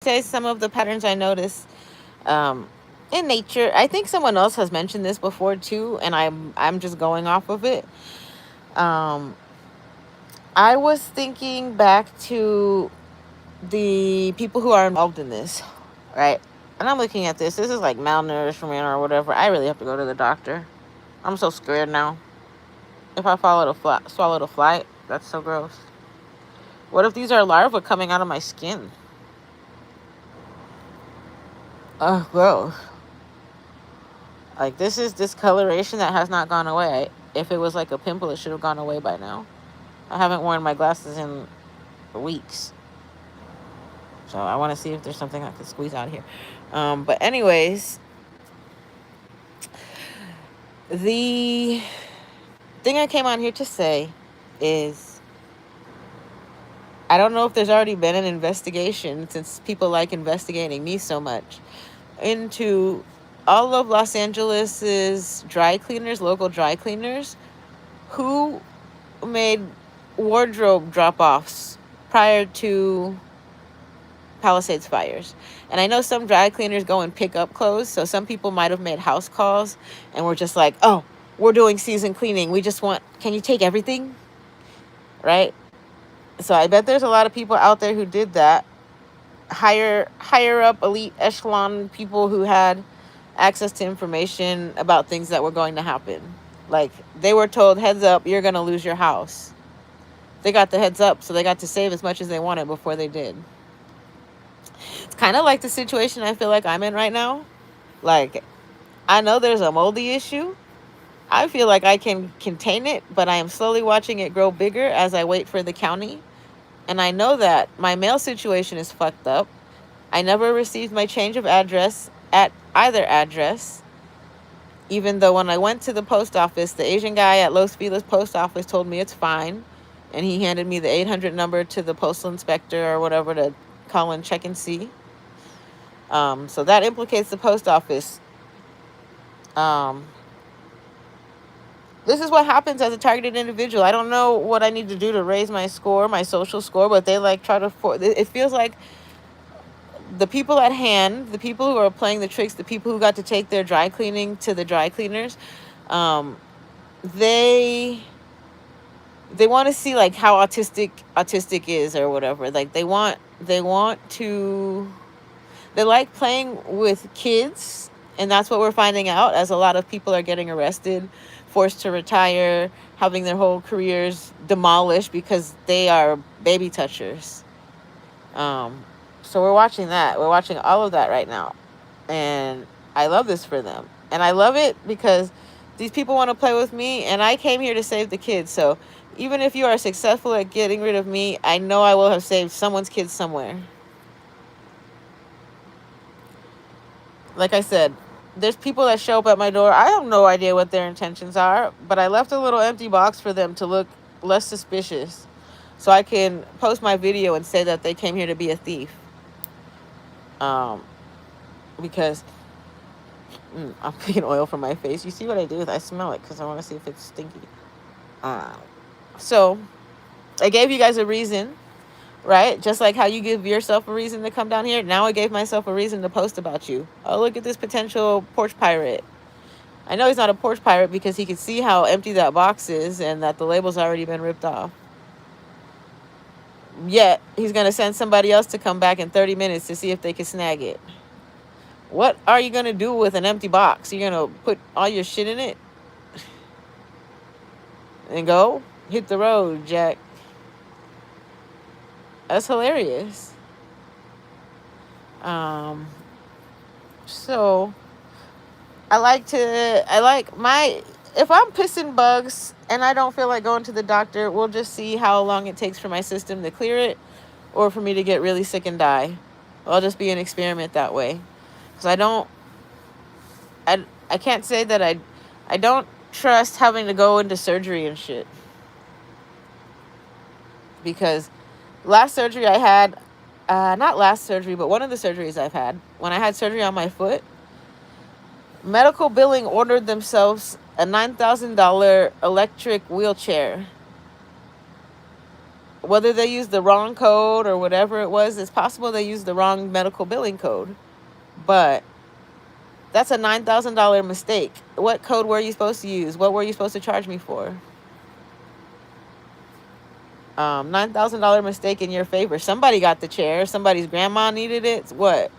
say some of the patterns I notice um, in nature. I think someone else has mentioned this before too, and I'm just going off of it. Um, I was thinking back to the people who are involved in this, right? And I'm looking at this. This is like malnourishment or whatever. I really have to go to the doctor. I'm so scared now. If I swallow the fly, that's so gross. What if these are larvae coming out of my skin? Oh, gross. Like, this is discoloration that has not gone away. If it was like a pimple, it should have gone away by now. I haven't worn my glasses in weeks. So I want to see if there's something I can squeeze out here. But anyways, the thing I came on here to say is I don't know if there's already been an investigation, since people like investigating me so much, into all of Los Angeles's dry cleaners, local dry cleaners, who made wardrobe drop-offs prior to Palisades fires. And I know some dry cleaners go and pick up clothes, so some people might have made house calls and were just like, oh, we're doing season cleaning, we just want, can you take everything, right? So I bet there's a lot of people out there who did that. Higher up elite echelon people who had access to information about things that were going to happen. Like, they were told, heads up, you're going to lose your house. They got the heads up, so they got to save as much as they wanted before they did. It's kind of like the situation I feel like I'm in right now. Like, I know there's a moldy issue. I feel like I can contain it, but I am slowly watching it grow bigger as I wait for the county. And I know that my mail situation is fucked up. I never received my change of address at either address. Even though when I went to the post office, the Asian guy at Los Feliz post office told me it's fine. And he handed me the 800 number to the postal inspector or whatever to call and check and see. So that implicates the post office. Um, this is what happens as a targeted individual. I don't know what I need to do to raise my score, my social score, but they like try to it feels like the people at hand, the people who are playing the tricks, the people who got to take their dry cleaning to the dry cleaners, um, they want to see like how autistic is or whatever. Like, they want to, they like playing with kids, and that's what we're finding out, as a lot of people are getting arrested, forced to retire, having their whole careers demolished because they are baby touchers. So we're watching that. We're watching all of that right now. And I love this for them. And I love it because these people want to play with me, and I came here to save the kids. So even if you are successful at getting rid of me, I know I will have saved someone's kids somewhere. Like I said, there's people that show up at my door. I have no idea what their intentions are, but I left a little empty box for them to look less suspicious, so I can post my video and say that they came here to be a thief. Because I'm picking oil from my face. You see what I do? I smell it because I want to see if it's stinky. So I gave you guys a reason, right? Just like how you give yourself a reason to come down here. Now I gave myself a reason to post about you. Oh, look at this potential porch pirate. I know he's not a porch pirate because he can see how empty that box is and that the label's already been ripped off. Yet he's going to send somebody else to come back in 30 minutes to see if they can snag it. What are you going to do with an empty box? You're going to put all your shit in it and go? Hit the road, Jack. That's hilarious. So I like my, if I'm pissing bugs and I don't feel like going to the doctor, we'll just see how long it takes for my system to clear it or for me to get really sick and die. I'll just be an experiment that way. Because I can't say that I don't trust having to go into surgery and shit. Because last surgery I had, not last surgery, but one of the surgeries I've had, when I had surgery on my foot, medical billing ordered themselves a $9,000 electric wheelchair. Whether they used the wrong code or whatever it was, it's possible they used the wrong medical billing code. But that's a $9,000 mistake. What code were you supposed to use? What were you supposed to charge me for? $9,000 mistake in your favor. Somebody got the chair. Somebody's grandma needed it. What?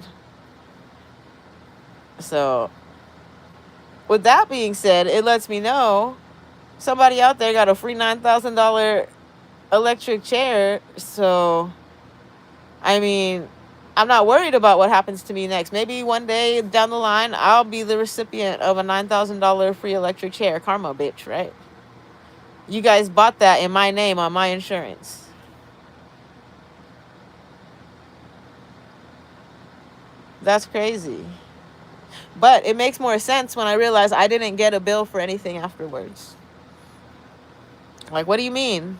So, with that being said, it lets me know somebody out there got a free $9,000 electric chair. So, I mean, I'm not worried about what happens to me next. Maybe one day down the line, I'll be the recipient of a $9,000 free electric chair. Karma, bitch, right? You guys bought that in my name on my insurance. That's crazy. But it makes more sense when I realize I didn't get a bill for anything afterwards. Like, what do you mean?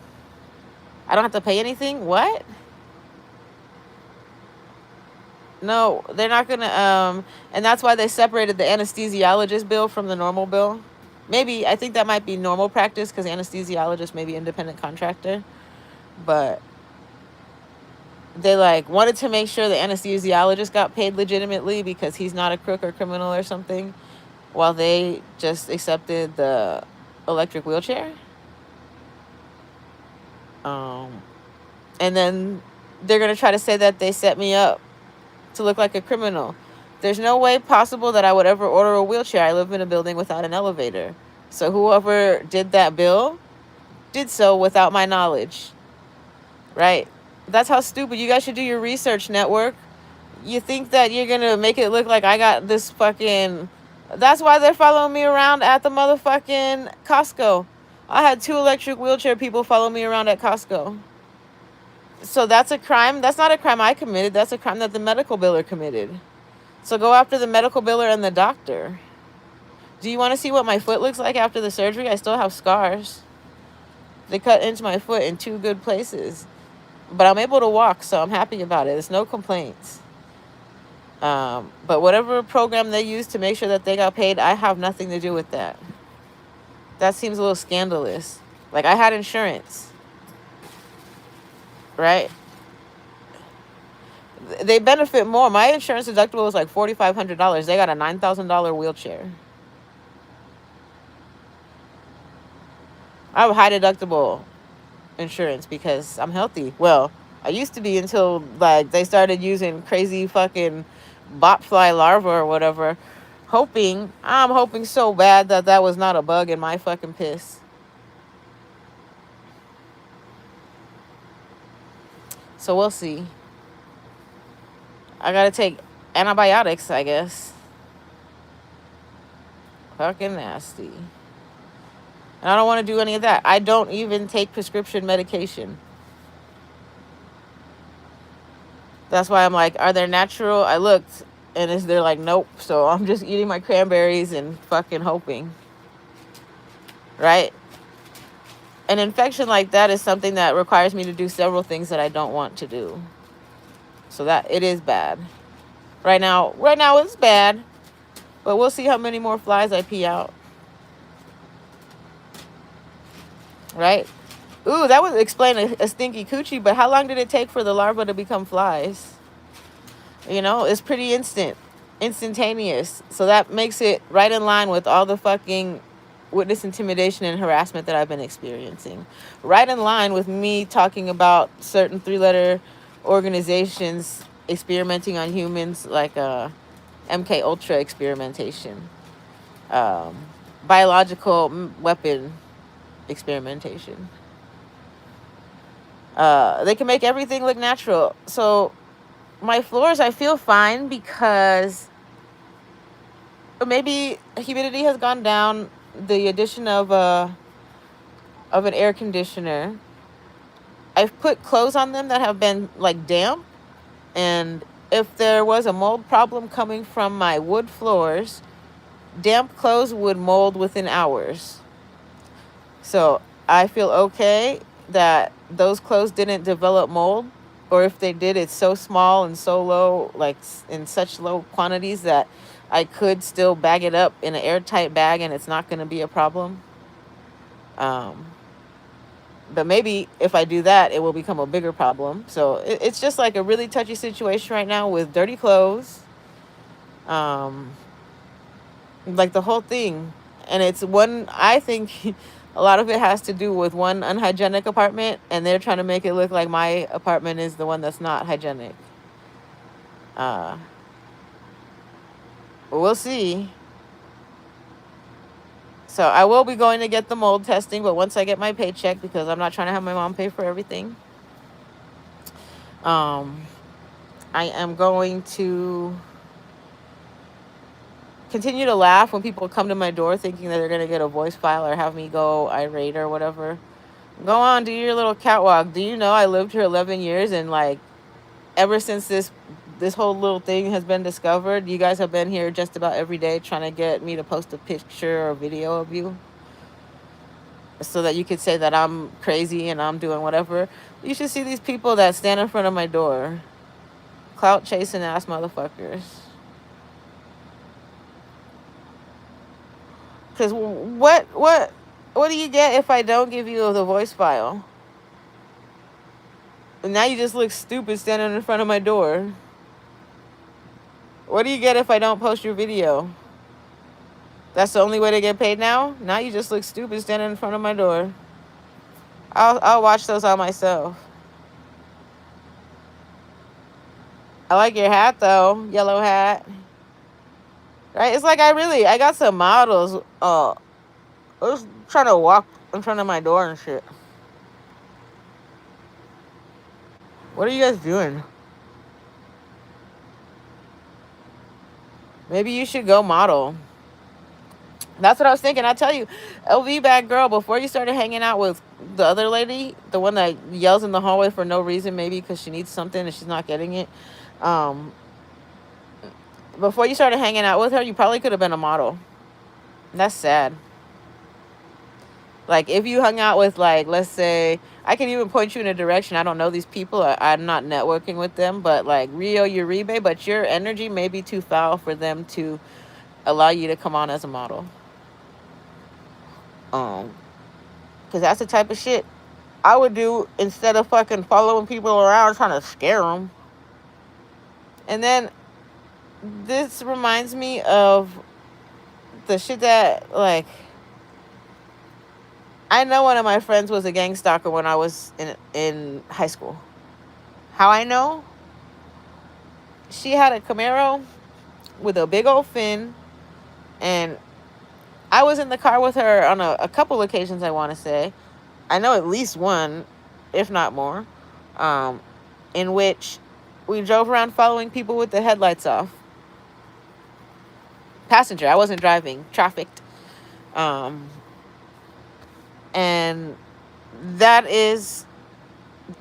I don't have to pay anything? What? No, they're not gonna, and that's why they separated the anesthesiologist bill from the normal bill. Maybe, I think that might be normal practice because anesthesiologist may be independent contractor. But they like wanted to make sure the anesthesiologist got paid legitimately because he's not a crook or criminal or something, while they just accepted the electric wheelchair. And then they're gonna try to say that they set me up to look like a criminal. There's no way possible that I would ever order a wheelchair. I live in a building without an elevator. So whoever did that bill did so without my knowledge. Right? That's how stupid. You guys should do your research, network. You think that you're going to make it look like I got this fucking... That's why they're following me around at the motherfucking Costco. I had 2 electric wheelchair people follow me around at Costco. So that's a crime. That's not a crime I committed. That's a crime that the medical biller committed. So go after the medical biller and the doctor. Do you want to see what my foot looks like after the surgery? I still have scars. They cut into my foot in 2 good places. But I'm able to walk, so I'm happy about it. There's no complaints. But whatever program they use to make sure that they got paid, I have nothing to do with that. That seems a little scandalous. Like, I had insurance. Right? They benefit more. My insurance deductible was like $4,500. They got a $9,000 wheelchair. I have a high deductible insurance because I'm healthy. Well, I used to be until like they started using crazy fucking botfly larvae or whatever. I'm hoping so bad that that was not a bug in my fucking piss. So we'll see. I gotta take antibiotics, I guess. Fucking nasty. And I don't want to do any of that. I don't even take prescription medication. That's why I'm like, are they natural? I looked, and they're like, nope. So I'm just eating my cranberries and fucking hoping. Right? An infection like that is something that requires me to do several things that I don't want to do. So that it is bad. Right now it's bad. But we'll see how many more flies I pee out. Right? Ooh, that would explain a stinky coochie, but how long did it take for the larva to become flies? You know, it's pretty instantaneous. So that makes it right in line with all the fucking witness intimidation and harassment that I've been experiencing. Right in line with me talking about certain 3-letter organizations experimenting on humans, like MK Ultra experimentation, biological weapon experimentation. They can make everything look natural. So my floors, I feel fine because maybe humidity has gone down. The addition of an air conditioner. I've put clothes on them that have been like damp, and if there was a mold problem coming from my wood floors, damp clothes would mold within hours. So I feel okay that those clothes didn't develop mold, or if they did, it's so small and so low, like in such low quantities that I could still bag it up in an airtight bag and it's not going to be a problem. But maybe if I do that, it will become a bigger problem. So it's just like a really touchy situation right now with dirty clothes, um, like the whole thing. And it's one, I think a lot of it has to do with one unhygienic apartment, and they're trying to make it look like my apartment is the one that's not hygienic. Uh, we'll see. So I will be going to get the mold testing, but once I get my paycheck, because I'm not trying to have my mom pay for everything. I am going to continue to laugh when people come to my door thinking that they're going to get a voice file or have me go irate or whatever. Go on, do your little catwalk. Do you know I lived here 11 years, and like ever since this whole little thing has been discovered, you guys have been here just about every day trying to get me to post a picture or video of you so that you could say that I'm crazy and I'm doing whatever. You should see these people that stand in front of my door. Clout chasing ass motherfuckers. Because what do you get if I don't give you the voice file? And now you just look stupid standing in front of my door. What do you get if I don't post your video? That's the only way to get paid now? Now you just look stupid standing in front of my door. I'll watch those on myself. I like your hat though, yellow hat. Right? It's like I got some models. I was trying to walk in front of my door and shit. What are you guys doing? Maybe you should go model. That's what I was thinking. I tell you, LV bag girl, before you started hanging out with the other lady, the one that yells in the hallway for no reason, maybe because she needs something and she's not getting it. Before you started hanging out with her, you probably could have been a model. That's sad. Like if you hung out with, like, let's say, I can even point you in a direction. I don't know these people. I'm not networking with them, but like Rio Uribe, but your energy may be too foul for them to allow you to come on as a model. Because that's the type of shit I would do instead of fucking following people around trying to scare them. And then this reminds me of the shit that, like, I know one of my friends was a gang stalker when I was in high school. How I know? She had a Camaro with a big old fin, and I was in the car with her on a couple occasions, I want to say. I know at least one, if not more, in which we drove around following people with the headlights off. Passenger, I wasn't driving, trafficked. And that is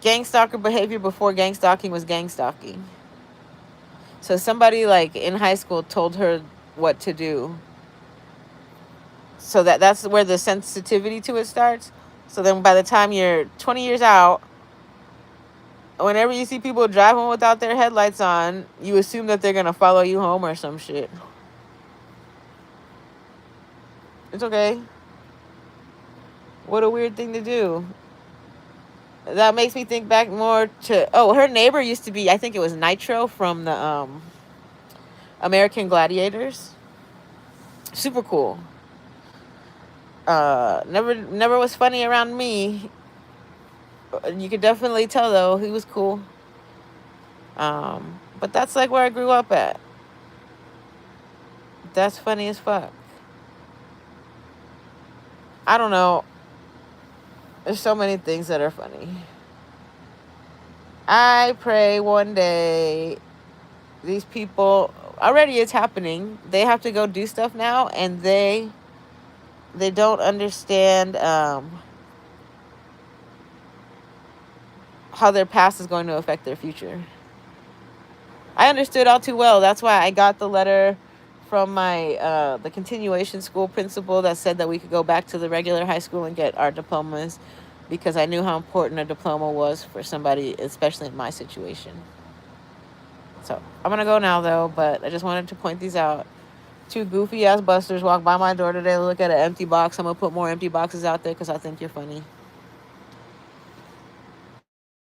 gang stalker behavior before gang stalking was gang stalking. So somebody like in high school told her what to do. So that's where the sensitivity to it starts. So then by the time you're 20 years out, whenever you see people driving without their headlights on, you assume that they're going to follow you home or some shit. It's okay. What a weird thing to do. That makes me think back more to, her neighbor used to be, I think it was Nitro from the American Gladiators. Super cool. Never was funny around me. You could definitely tell though, he was cool. But that's like where I grew up at. That's funny as fuck. I don't know. There's so many things that are funny. I pray one day these people, already it's happening, they have to go do stuff now, and they don't understand how their past is going to affect their future. I understood all too well. That's why I got the letter from my the continuation school principal that said that we could go back to the regular high school and get our diplomas, because I knew how important a diploma was for somebody, especially in my situation. So I'm gonna go now though, but I just wanted to point these out. 2 goofy ass busters walked by my door today to look at an empty box. I'm gonna put more empty boxes out there because I think you're funny.